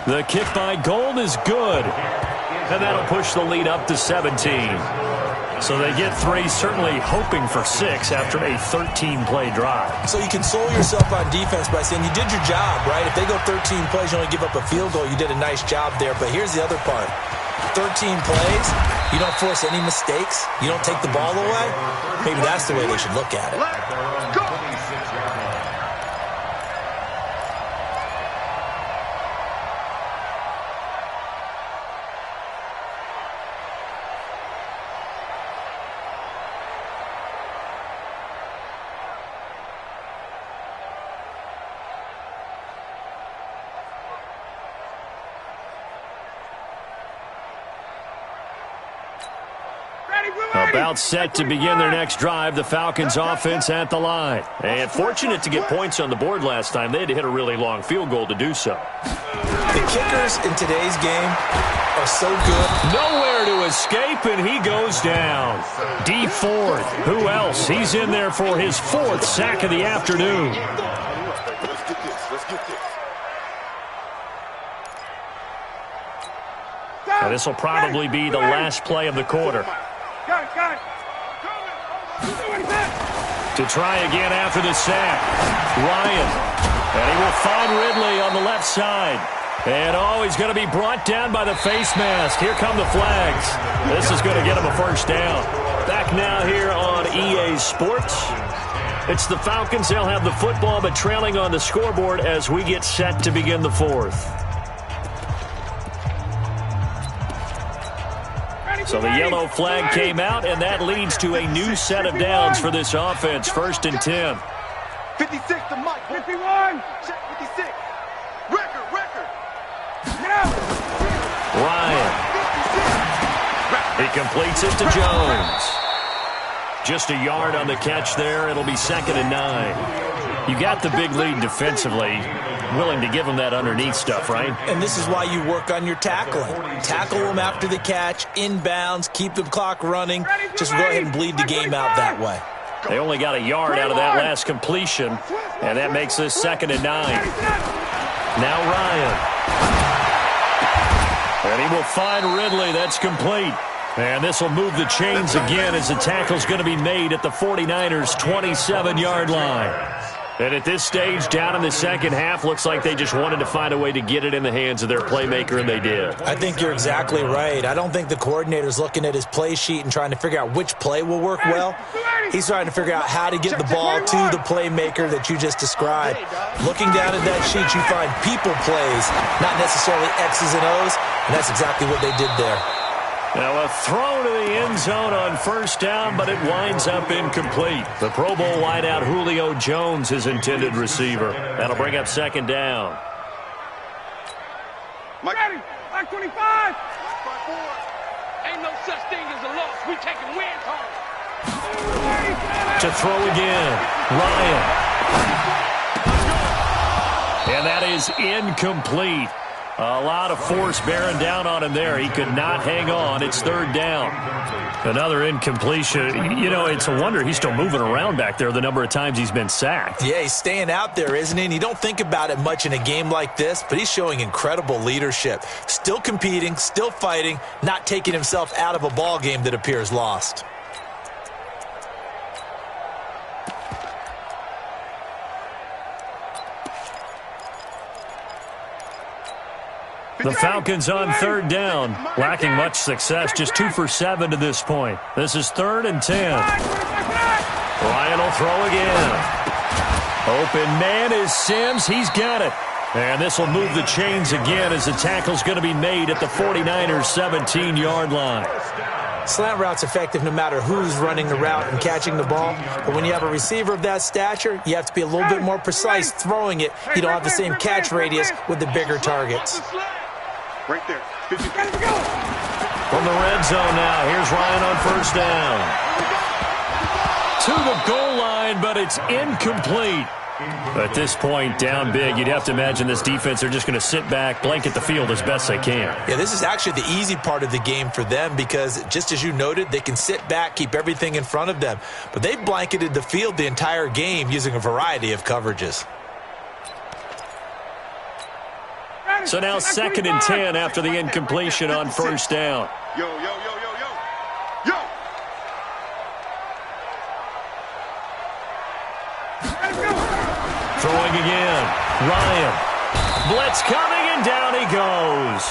The kick by Gold is good. And that'll push the lead up to 17. So they get 3, certainly hoping for 6 after a 13-play drive. So you console yourself on defense by saying you did your job, right? If they go 13 plays, you only give up a field goal, you did a nice job there. But here's the other part. 13 plays, you don't force any mistakes, you don't take the ball away. Maybe that's the way they should look at it. Go! About set to begin their next drive, the Falcons offense at the line. And fortunate to get points on the board last time. They had to hit a really long field goal to do so. The kickers in today's game are so good. Nowhere to escape, and he goes down. D Ford, who else? He's in there for his 4th sack of the afternoon. Let's get this. And this will probably be the last play of the quarter. To try again after the sack. Ryan. And he will find Ridley on the left side. And, he's going to be brought down by the face mask. Here come the flags. This is going to get him a first down. Back now here on EA Sports. It's the Falcons. They'll have the football, but trailing on the scoreboard as we get set to begin the 4th. So the yellow flag came out, and that leads to a new set of downs for this offense. 1st and 10. 56 to Mike. 51. Check 56. Record. Get out. Ryan. He completes it to Jones. Just a yard on the catch there. It'll be 2nd and 9. You got the big lead defensively. Willing to give them that underneath stuff, right? And this is why you work on your tackling. Tackle them after the catch, inbounds, keep the clock running. Just go ahead and bleed the game out that way. They only got a yard out of that last completion, and that makes this 2nd and 9. Now Ryan. And he will find Ridley. That's complete. And this will move the chains again as the tackle's going to be made at the 49ers' 27-yard line. And at this stage, down in the second half, looks like they just wanted to find a way to get it in the hands of their playmaker, and they did. I think you're exactly right. I don't think the coordinator's looking at his play sheet and trying to figure out which play will work well. He's trying to figure out how to get the ball to the playmaker that you just described. Looking down at that sheet, you find people plays, not necessarily X's and O's, and that's exactly what they did there. Now a throw to the end zone on 1st down, but it winds up incomplete. The Pro Bowl wideout Julio Jones, his intended receiver. That'll bring up 2nd down. Mike 25. Ain't no such thing as a loss. We taking wins home. To throw again. Ryan. And that is incomplete. A lot of force bearing down on him there. He could not hang on. It's 3rd down. Another incompletion. You know, it's a wonder he's still moving around back there the number of times he's been sacked. Yeah, he's staying out there, isn't he? And you don't think about it much in a game like this, but he's showing incredible leadership. Still competing, still fighting, not taking himself out of a ball game that appears lost. The Falcons on 3rd down, lacking much success, just 2 for 7 to this point. This is 3rd and 10. Ryan will throw again. Open man is Sims. He's got it. And this will move the chains again as the tackle's going to be made at the 49ers' 17-yard line. Slant route's effective no matter who's running the route and catching the ball. But when you have a receiver of that stature, you have to be a little bit more precise throwing it. You don't have the same catch radius with the bigger targets. Right there. 50. From the red zone now, here's Ryan on 1st down. To the goal line, but it's incomplete. At this point, down big, you'd have to imagine this defense are just going to sit back, blanket the field as best they can. Yeah, this is actually the easy part of the game for them because, just as you noted, they can sit back, keep everything in front of them. But they've blanketed the field the entire game using a variety of coverages. So now 2nd and 10 after the incompletion on 1st down. Yo. Throwing again. Ryan. Blitz coming, and down he goes.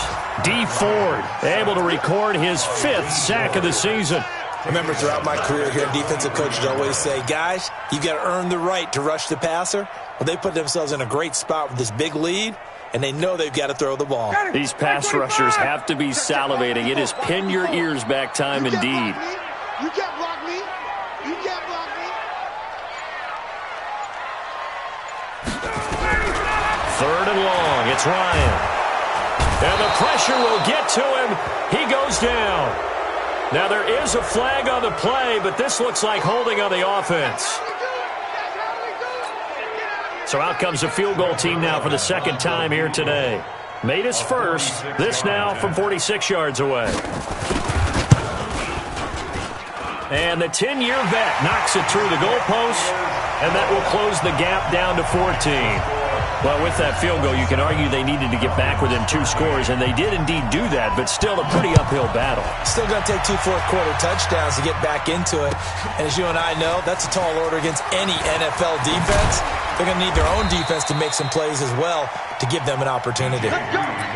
D Ford able to record his 5th sack of the season. I remember throughout my career here, defensive coaches always say, guys, you've got to earn the right to rush the passer. Well, they put themselves in a great spot with this big lead, and they know they've got to throw the ball. These pass rushers have to be salivating. It is pin your ears back time indeed. You can't block me. You can't block me. 3rd and long. It's Ryan. And the pressure will get to him. He goes down. Now, there is a flag on the play, but this looks like holding on the offense. So out comes the field goal team now for the second time here today. Made his first. This now from 46 yards away. And the 10-year vet knocks it through the goalpost, and that will close the gap down to 14. Well, with that field goal, you can argue they needed to get back within 2 scores, and they did indeed do that, but still a pretty uphill battle. Still going to take 2 fourth-quarter touchdowns to get back into it. And as you and I know, that's a tall order against any NFL defense. They're going to need their own defense to make some plays as well to give them an opportunity. The Niners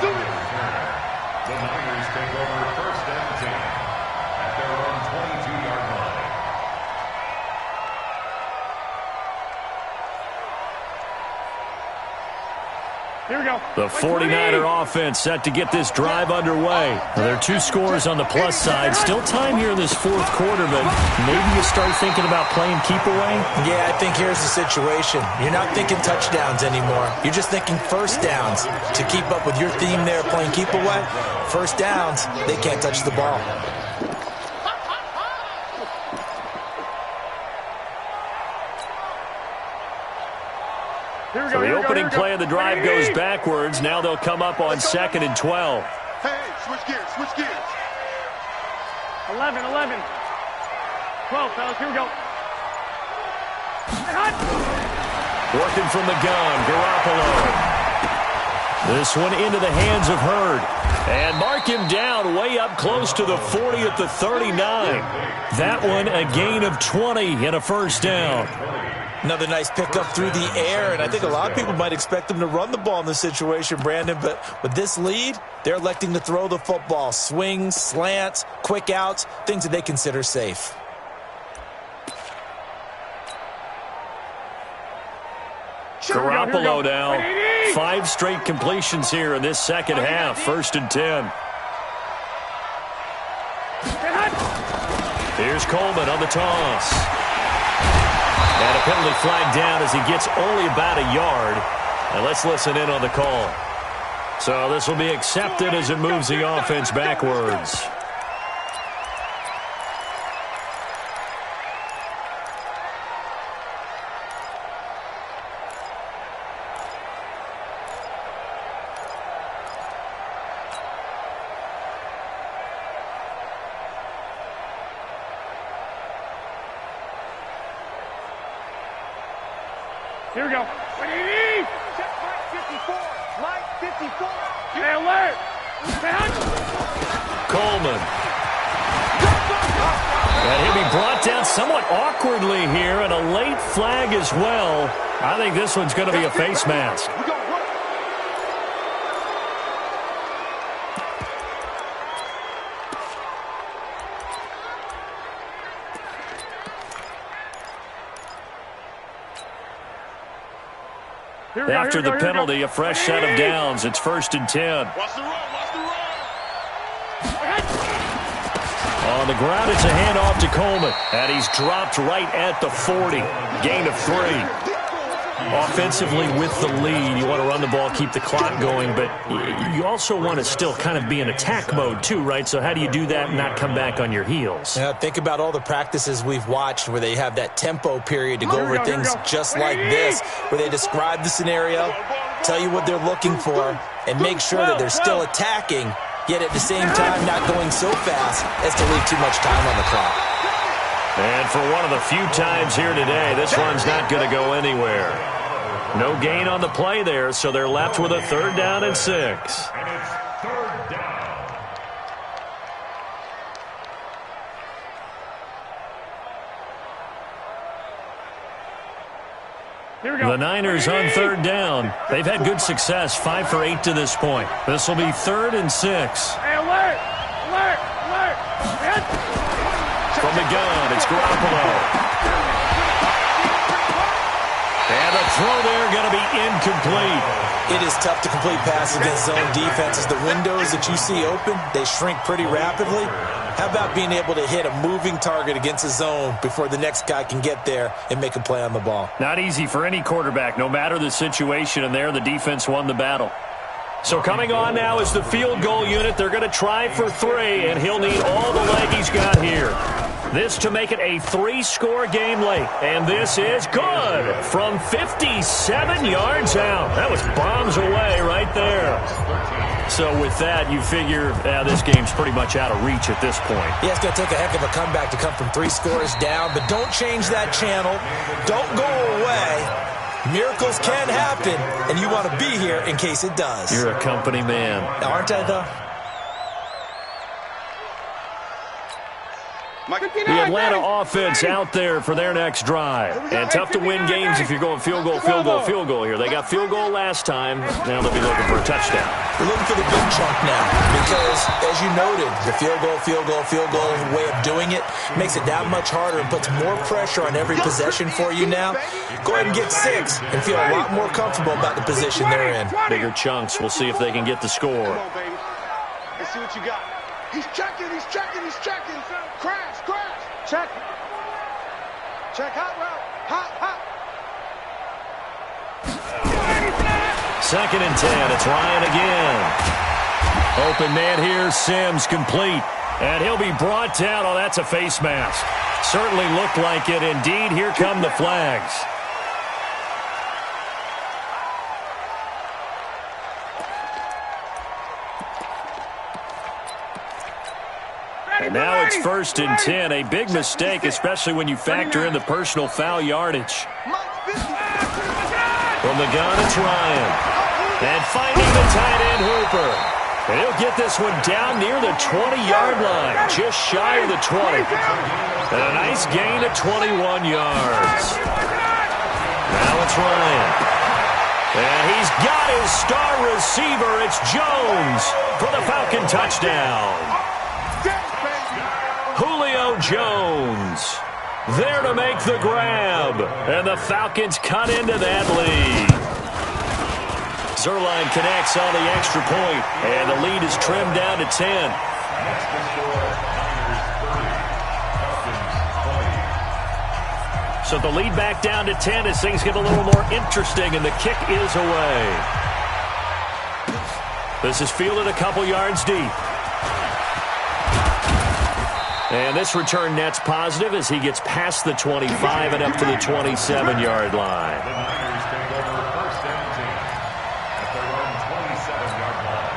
take over first and 10 at their own 22-yard line. Here we go. The 49er offense set to get this drive underway. Well, there are 2 scores on the plus side. Still time here in this fourth quarter, but maybe you start thinking about playing keep away? Yeah, I think here's the situation. You're not thinking touchdowns anymore. You're just thinking first downs. To keep up with your theme there, playing keep away, first downs, they can't touch the ball. So the opening play of the drive goes backwards. Now they'll come up on 2nd and 12. Hey, switch gears, switch gears. 11, 11. 12, fellas, here we go. Working from the gun, Garoppolo. This one into the hands of Hurd. And mark him down way up close to the 40 at the 39. That one a gain of 20 and a first down. Another nice pickup through the air, and I think a lot of people might expect them to run the ball in this situation, Brandon, but with this lead, they're electing to throw the football. Swings, slants, quick outs, things that they consider safe. Garoppolo now. 5 straight completions here in this second half. 1st and 10. Here's Coleman on the toss. And a penalty flag down as he gets only about a yard. And let's listen in on the call. So this will be accepted as it moves the offense backwards. Here we go. Check Mike 54. Mike 54. Hey, alert. Coleman. And he'll be brought down somewhat awkwardly here, and a late flag as well. I think this one's going to be a face mask. After the penalty, a fresh set of downs. It's 1st and 10. Watch the run, watch the run. On the ground, it's a handoff to Coleman. And he's dropped right at the 40. Gain of 3. Offensively with the lead, you want to run the ball, keep the clock going, but you also want to still kind of be in attack mode too, right? So how do you do that and not come back on your heels? Yeah, think about all the practices we've watched where they have that tempo period to go over things just like this, where they describe the scenario, tell you what they're looking for, and make sure that they're still attacking, yet at the same time not going so fast as to leave too much time on the clock. And for one of the few times here today, this one's not going to go anywhere. No gain on the play there, so they're left with a 3rd down and 6. And it's 3rd down. Here we go. The Niners on 3rd down. They've had good success, 5 for 8 to this point. This will be 3rd and 6. Hey, alert! Alert! Alert! From the gun, it's Garoppolo. And the throw there going to be incomplete. It is tough to complete passes against zone defenses. The windows that you see open, they shrink pretty rapidly. How about being able to hit a moving target against a zone before the next guy can get there and make a play on the ball? Not easy for any quarterback, no matter the situation, and there the defense won the battle. So coming on now is the field goal unit. They're going to try for 3, and he'll need all the leg he's got here. This to make it a 3-score game late. And this is good from 57 yards out. That was bombs away right there. So with that, you figure this game's pretty much out of reach at this point. Yeah, it's going to take a heck of a comeback to come from 3 scores down, but don't change that channel. Don't go away. Miracles can happen, and you want to be here in case it does. You're a company man. Aren't I, though? The Atlanta offense out there for their next drive. And tough to win games if you're going field goal, field goal, field goal here. They got field goal last time. Now they'll be looking for a touchdown. We're looking for the big chunk now because, as you noted, the field goal way of doing it makes it that much harder and puts more pressure on every possession for you now. Go ahead and get 6 and feel a lot more comfortable about the position they're in. Bigger chunks. We'll see if they can get the score. Come on, baby. Let's see what you got. He's checking, he's checking, he's checking. Crash, crash. Check. Check hot route. Hot. 2nd and 10. It's Ryan again. Open man here. Sims complete. And he'll be brought down. Oh, that's a face mask. Certainly looked like it. Indeed, here come the flags. And now it's 1st and 10. A big mistake, especially when you factor in the personal foul yardage. From the gun, it's Ryan. And finding the tight end, Hooper. And he'll get this one down near the 20-yard line, just shy of the 20. And a nice gain of 21 yards. Now it's Ryan. And he's got his star receiver. It's Jones for the Falcon touchdown. Julio Jones there to make the grab. And the Falcons cut into that lead. Zerline connects on the extra point, and the lead is trimmed down to 10. So the lead back down to 10 as things get a little more interesting, and the kick is away. This is fielded a couple yards deep. And this return net's positive as he gets past the 25 and up to the 27-yard line. The Niners take over 1st and 10 at their own 27-yard line.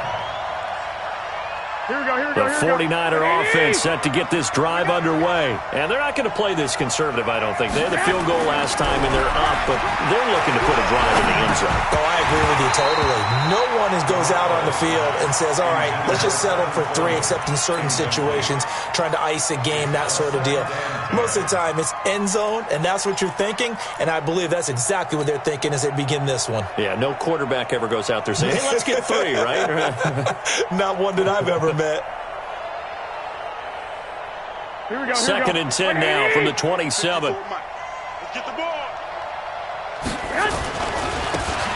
Here we go. The 49er offense set to get this drive underway. And they're not going to play this conservative, I don't think. They had the field goal last time, and they're up, but they're looking to put a drive in the end zone. Oh, I agree with you totally. No one goes out on the field and says, all right, let's just settle for 3, except in certain situations, trying to ice a game, that sort of deal. Most of the time, it's end zone, and that's what you're thinking, and I believe that's exactly what they're thinking as they begin this one. Yeah, no quarterback ever goes out there saying, hey, let's get 3, right? Not one that I've ever met. Here we go. 2nd and 10 now from the 27. Let's get the ball.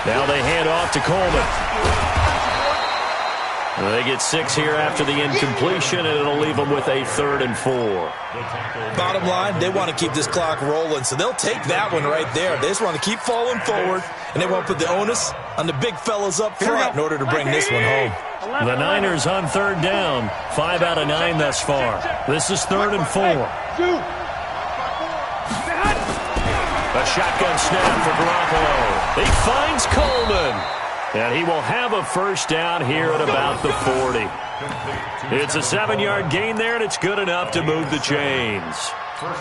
Now they hand off to Coleman. They get 6 here after the incompletion, and it'll leave them with a 3rd and 4. Bottom line, they want to keep this clock rolling, so they'll take that one right there. They just want to keep falling forward, and they want to put the onus on the big fellas up front in order to bring this one home. The Niners on 3rd down. 5 out of 9 thus far. This is 3rd and 4. A shotgun snap for Garoppolo. He finds Coleman. And he will have a 1st down here at about the 40. It's a 7-yard gain there, and it's good enough to move the chains.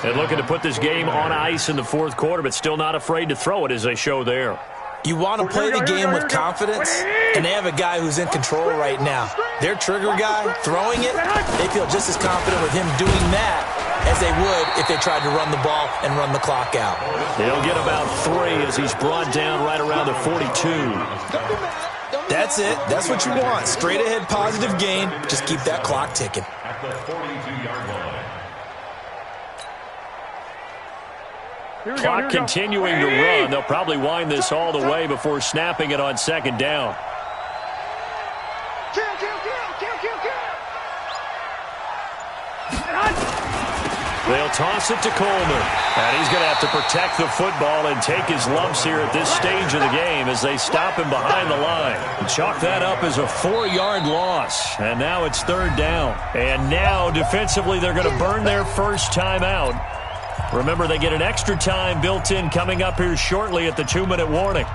And looking to put this game on ice in the 4th quarter, but still not afraid to throw it as they show there. You want to play the game with confidence, and they have a guy who's in control right now. Their trigger guy, throwing it, they feel just as confident with him doing that as they would if they tried to run the ball and run the clock out. He'll get about 3 as he's brought down right around the 42. That's it. That's what you want. Straight ahead positive gain. Just keep that clock ticking. At the 42-yard line. Clock continuing to run. They'll probably wind this all the way before snapping it on 2nd down. They'll toss it to Coleman. And he's going to have to protect the football and take his lumps here at this stage of the game as they stop him behind the line. Chalk that up as a 4-yard loss. And now it's third down. And now defensively they're going to burn their first timeout. Remember, they get an extra time built in coming up here shortly at the 2-minute warning.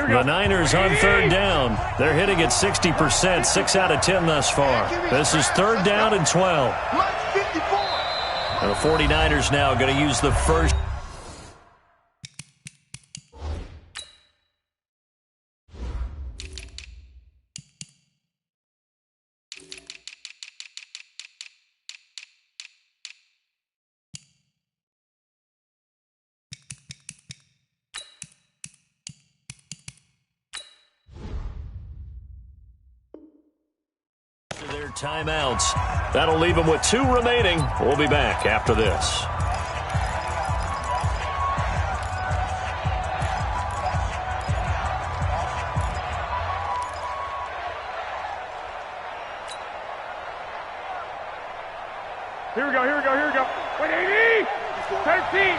The Niners on third down. They're hitting at 60%, 6 out of 10 thus far. This is third down and 12. And the 49ers now going to use the first. Their timeouts. That'll leave them with 2 remaining. We'll be back after this. Here we go. Wait, 80! 13!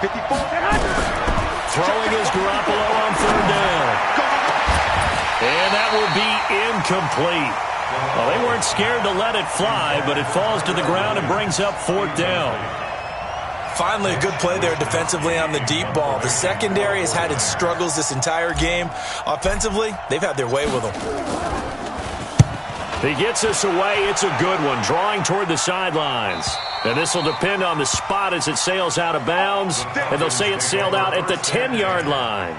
54. Throwing is Garoppolo on third down. And that will be incomplete. Well, they weren't scared to let it fly, but it falls to the ground and brings up fourth down. Finally, a good play there defensively on the deep ball. The secondary has had its struggles this entire game. Offensively, they've had their way with them. He gets us away. It's a good one, drawing toward the sidelines. And this will depend on the spot as it sails out of bounds. And they'll say it sailed out at the 10-yard line.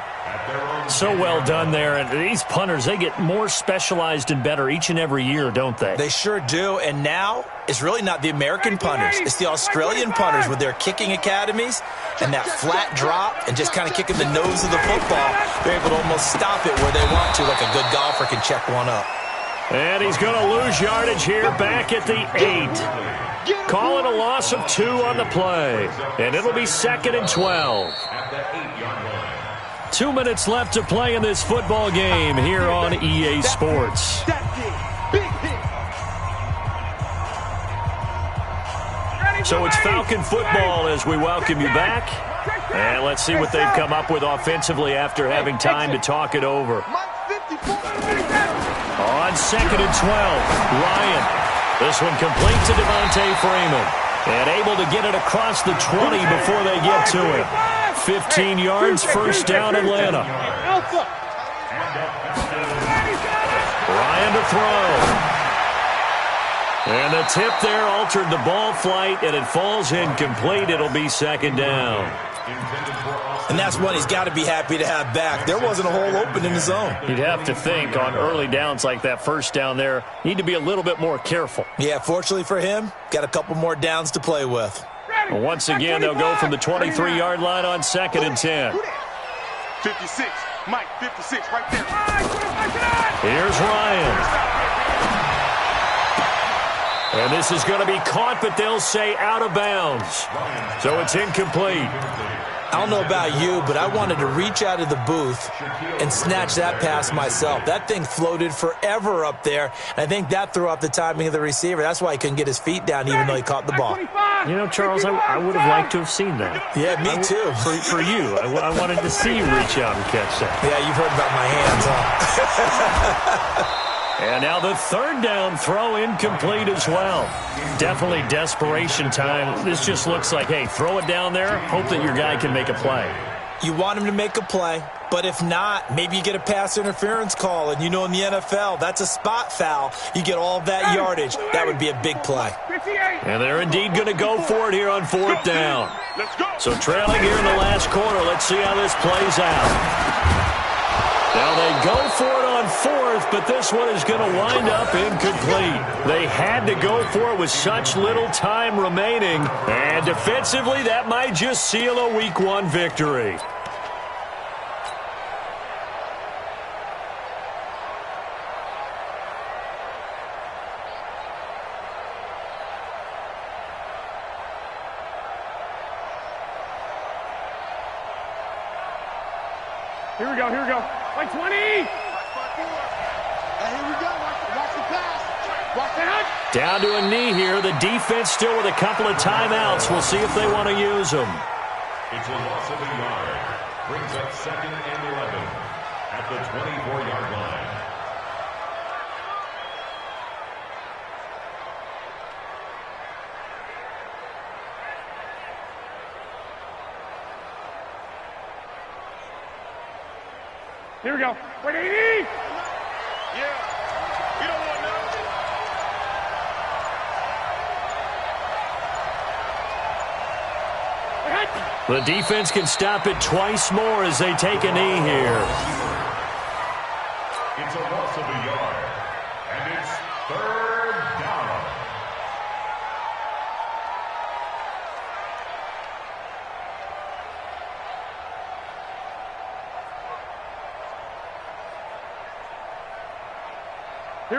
So well done there. And these punters, they get more specialized and better each and every year, don't they? They sure do. And now it's really not the American punters. It's the Australian punters with their kicking academies and that flat drop and just kind of kicking the nose of the football. They're able to almost stop it where they want to, like a good golfer can check one up. And he's going to lose yardage here back at the 8. Calling a loss of 2 on the play. And it'll be 2nd and 12. 2 minutes left to play in this football game here on EA Sports. So it's Falcon football as we welcome you back. And let's see what they've come up with offensively after having time to talk it over. On 2nd and 12, Ryan. This one complete to Devontae Freeman. And able to get it across the 20 before they get to it. 15 yards, first down, Atlanta. Ryan to throw. And the tip there altered the ball flight, and it falls incomplete. It'll be 2nd down. And that's one he's got to be happy to have back. There wasn't a hole open in the zone. You'd have to think on early downs like that first down there, need to be a little bit more careful. Yeah, fortunately for him, got a couple more downs to play with. Well, once again, they'll go from the 23-yard line on 2nd and 10. 56. Mike, 56 right there. Here's Ryan. And this is going to be caught, but they'll say out of bounds. So it's incomplete. I don't know about you, but I wanted to reach out of the booth and snatch that pass myself. That thing floated forever up there, and I think that threw off the timing of the receiver. That's why he couldn't get his feet down even though he caught the ball. You know, Charles, I would have liked to have seen that. Yeah, me too. For you. I wanted to see you reach out and catch that. Yeah, you've heard about my hands, huh? And now the 3rd down throw incomplete as well. Definitely desperation time. This just looks like, hey, throw it down there, hope that your guy can make a play. You want him to make a play, but if not, maybe you get a pass interference call. And you know in the NFL, that's a spot foul. You get all that yardage. That would be a big play. And they're indeed going to go for it here on 4th down. So trailing here in the last quarter, let's see how this plays out. Now they go for it on 4th, but this one is going to wind up incomplete. They had to go for it with such little time remaining. And defensively, that might just seal a Week 1 victory. Here we go. Like 20. Hey, here we go. Watch the pass. Watch the hunt. Down to a knee here. The defense still with a couple of timeouts. We'll see if they want to use them. It's a loss of a yard. Brings up 2nd and 11 at the 24-yard line. Here we go. 180. Yeah. You don't want The defense can stop it twice more as they take a knee here. It's a loss of a yard. And it's 3rd down.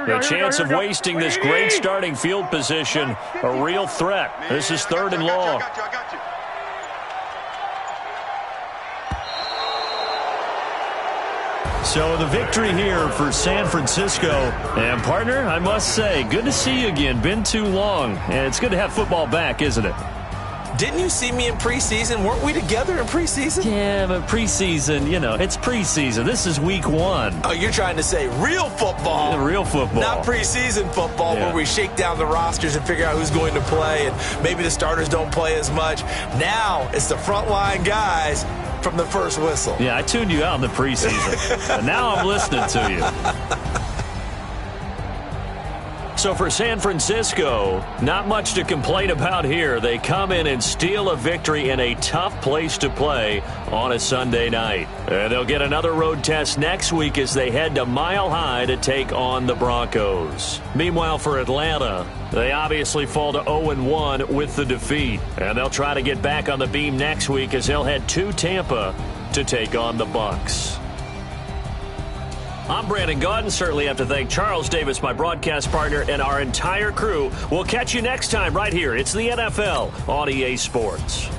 The chance of wasting this great starting field position, a real threat. This is 3rd and long. I got you. So the victory here for San Francisco. And partner, I must say, good to see you again. Been too long. And it's good to have football back, isn't it? Didn't you see me in preseason? Weren't we together in preseason? Yeah, but preseason, it's preseason. This is week 1. Oh, you're trying to say real football. Real football. Not preseason football where we shake down the rosters and figure out who's going to play, and maybe the starters don't play as much. Now it's the frontline guys from the first whistle. Yeah, I tuned you out in the preseason. But now I'm listening to you. So for San Francisco, not much to complain about here. They come in and steal a victory in a tough place to play on a Sunday night. And they'll get another road test next week as they head to Mile High to take on the Broncos. Meanwhile, for Atlanta, they obviously fall to 0-1 with the defeat. And they'll try to get back on the beam next week as they'll head to Tampa to take on the Bucs. I'm Brandon Gaudin. Certainly have to thank Charles Davis, my broadcast partner, and our entire crew. We'll catch you next time right here. It's the NFL on EA Sports.